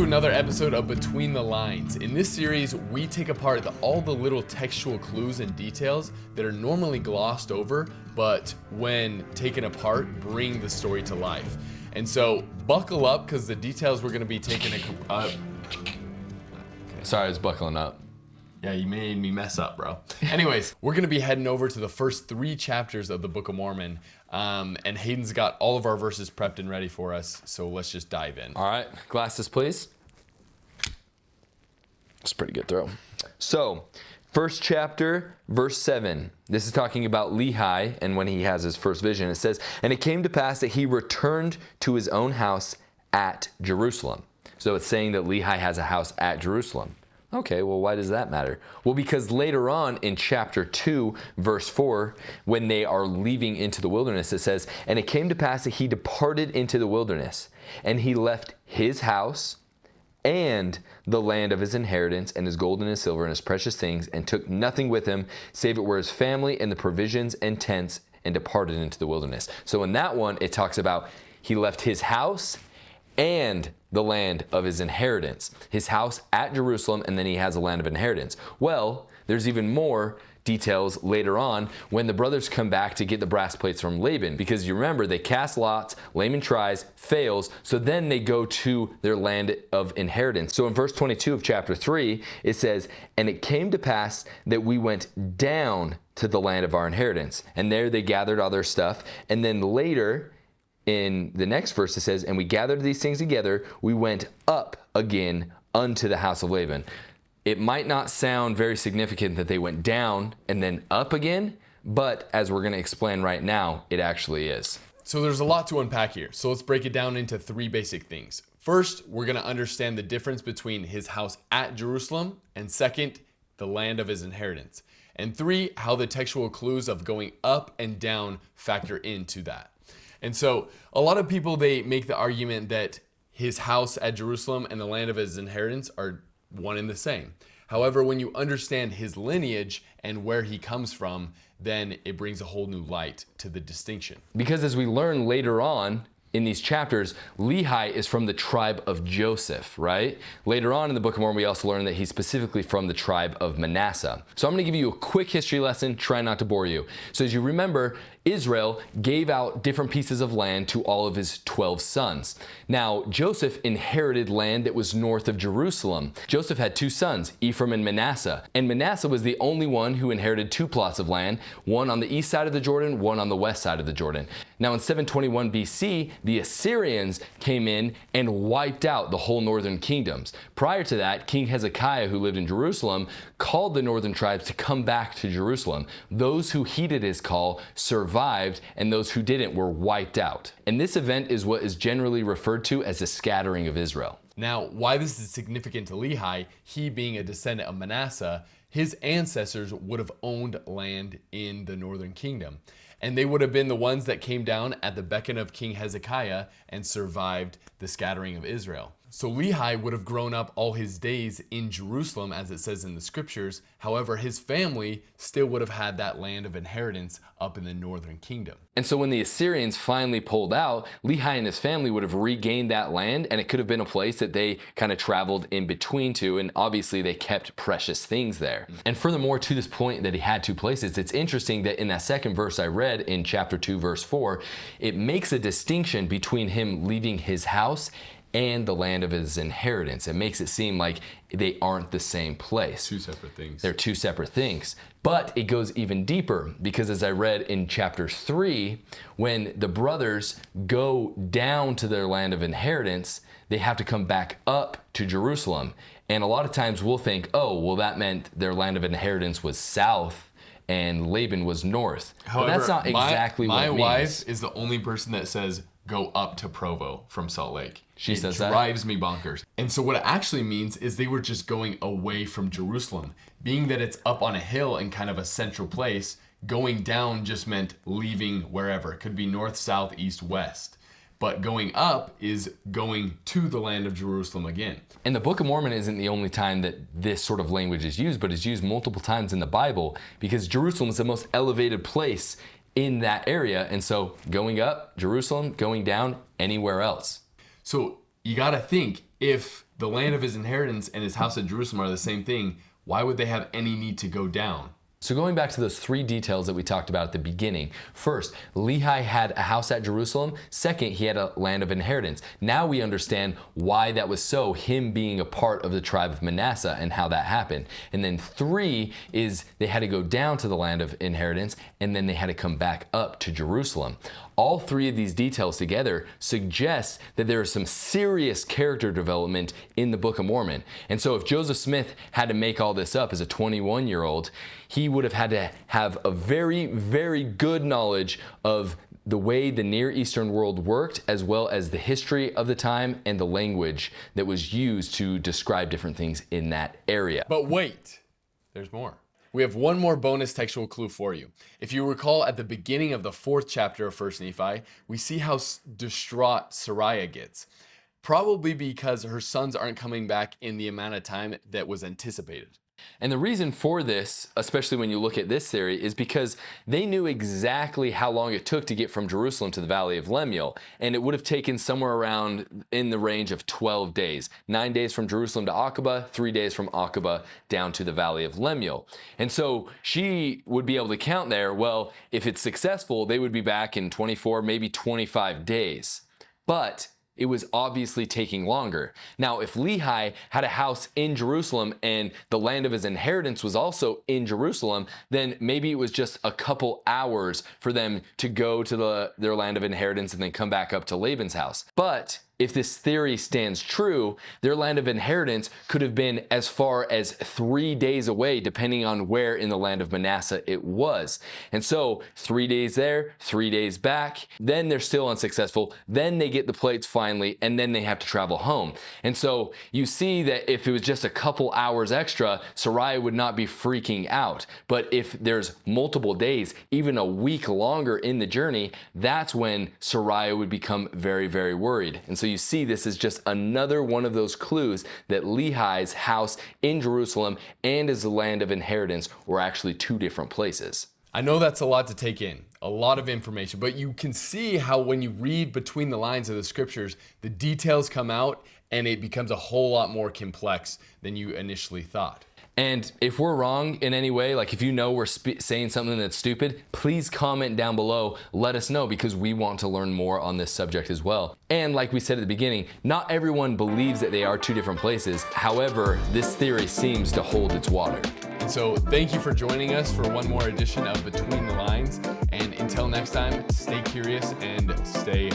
another episode of Between the Lines. In this series, we take apart all the little textual clues and details that are normally glossed over, but when taken apart, bring the story to life. And so, buckle up, because the details we're going to be taking Sorry, I was buckling up. Yeah, you made me mess up, bro. Anyways, we're going to be heading over to the first 3 chapters of the Book of Mormon. And Hayden's got all of our verses prepped and ready for us, so let's just dive in. All right, glasses, please. That's a pretty good throw. So, first chapter, verse 7. This is talking about Lehi and when he has his first vision. It says, "And it came to pass that he returned to his own house at Jerusalem." So it's saying that Lehi has a house at Jerusalem. Okay, well, why does that matter? Well, because later on in chapter 2, verse 4, when they are leaving into the wilderness, it says, "And it came to pass that he departed into the wilderness, and he left his house and the land of his inheritance, and his gold and his silver and his precious things, and took nothing with him, save it were his family and the provisions and tents, and departed into the wilderness." So in that one, it talks about he left his house and the land of his inheritance. His house at Jerusalem, and then he has a land of inheritance. Well, there's even more details later on when the brothers come back to get the brass plates from Laban, because you remember they cast lots, Laban tries, fails, so then they go to their land of inheritance. So in verse 22 of chapter 3, it says, "And it came to pass that we went down to the land of our inheritance, and there they gathered all their stuff." And then later, in the next verse, it says, "And we gathered these things together, we went up again unto the house of Laban." It might not sound very significant that they went down and then up again, but as we're going to explain right now, it actually is. So there's a lot to unpack here. So let's break it down into 3 basic things. First, we're going to understand the difference between his house at Jerusalem, and second, the land of his inheritance. And 3, how the textual clues of going up and down factor into that. And so a lot of people, they make the argument that his house at Jerusalem and the land of his inheritance are one and the same. However, when you understand his lineage and where he comes from, then it brings a whole new light to the distinction. Because as we learn later on in these chapters, Lehi is from the tribe of Joseph, right? Later on in the Book of Mormon, we also learn that he's specifically from the tribe of Manasseh. So I'm going to give you a quick history lesson, try not to bore you. So as you remember, Israel gave out different pieces of land to all of his 12 sons. Now, Joseph inherited land that was north of Jerusalem. Joseph had 2 sons, Ephraim and Manasseh. And Manasseh was the only one who inherited 2 plots of land, one on the east side of the Jordan, one on the west side of the Jordan. Now, in 721 BC, the Assyrians came in and wiped out the whole northern kingdoms. Prior to that, King Hezekiah, who lived in Jerusalem, called the northern tribes to come back to Jerusalem. Those who heeded his call survived, and those who didn't were wiped out. And this event is what is generally referred to as the scattering of Israel. Now, why this is significant to Lehi, he being a descendant of Manasseh, his ancestors would have owned land in the northern kingdom. And they would have been the ones that came down at the beckon of King Hezekiah and survived the scattering of Israel. So Lehi would have grown up all his days in Jerusalem, as it says in the scriptures. However, his family still would have had that land of inheritance up in the northern kingdom. And so when the Assyrians finally pulled out, Lehi and his family would have regained that land, and it could have been a place that they kind of traveled in between to, and obviously they kept precious things there. And furthermore, to this point that he had 2 places, it's interesting that in that second verse I read in chapter 2, verse 4, it makes a distinction between him leaving his house and the land of his inheritance. It makes it seem like they aren't the same place. 2 separate things. They're 2 separate things. But it goes even deeper, because as I read in chapter 3, when the brothers go down to their land of inheritance, they have to come back up to Jerusalem. And a lot of times we'll think, oh, well, that meant their land of inheritance was south and Laban was north. However, but that's not exactly what it means. My wife is the only person that says go up to Provo from Salt Lake. She says that? It drives me bonkers. And so what it actually means is they were just going away from Jerusalem. Being that it's up on a hill in kind of a central place, going down just meant leaving wherever. It could be north, south, east, west. But going up is going to the land of Jerusalem again. And the Book of Mormon isn't the only time that this sort of language is used, but it's used multiple times in the Bible, because Jerusalem is the most elevated place in that area. And so going up, Jerusalem, going down, anywhere else. So you got to think, if the land of his inheritance and his house at Jerusalem are the same thing, why would they have any need to go down? So going back to those three details that we talked about at the beginning. First, Lehi had a house at Jerusalem. Second, he had a land of inheritance. Now we understand why that was so, him being a part of the tribe of Manasseh and how that happened. And then three is they had to go down to the land of inheritance, and then they had to come back up to Jerusalem. All three of these details together suggest that there is some serious character development in the Book of Mormon. And so if Joseph Smith had to make all this up as a 21-year-old, he would have had to have a very, very good knowledge of the way the Near Eastern world worked, as well as the history of the time and the language that was used to describe different things in that area. But wait, there's more. We have one more bonus textual clue for you. If you recall, at the beginning of the 4th chapter of 1 Nephi, we see how distraught Sariah gets. Probably because her sons aren't coming back in the amount of time that was anticipated. And the reason for this, especially when you look at this theory, is because they knew exactly how long it took to get from Jerusalem to the Valley of Lemuel. And it would have taken somewhere around in the range of 12 days. 9 days from Jerusalem to Aqaba, 3 days from Aqaba down to the Valley of Lemuel. And so she would be able to count there, well, if it's successful, they would be back in 24, maybe 25 days. But it was obviously taking longer. Now, if Lehi had a house in Jerusalem and the land of his inheritance was also in Jerusalem, then maybe it was just a couple hours for them to go to their land of inheritance and then come back up to Laban's house. But if this theory stands true, their land of inheritance could have been as far as 3 days away, depending on where in the land of Manasseh it was. And so 3 days there, 3 days back, then they're still unsuccessful. Then they get the plates finally, and then they have to travel home. And so you see that if it was just a couple hours extra, Sariah would not be freaking out. But if there's multiple days, even a week longer in the journey, that's when Sariah would become very, very worried. And so you see this is just another one of those clues that Lehi's house in Jerusalem and his land of inheritance were actually two different places. I know that's a lot to take in, a lot of information, but you can see how when you read between the lines of the scriptures, the details come out and it becomes a whole lot more complex than you initially thought. And if we're wrong in any way, like if you know we're saying something that's stupid, please comment down below. Let us know, because we want to learn more on this subject as well. And like we said at the beginning, not everyone believes that they are two different places. However, this theory seems to hold its water. So thank you for joining us for one more edition of Between the Lines. And until next time, stay curious and stay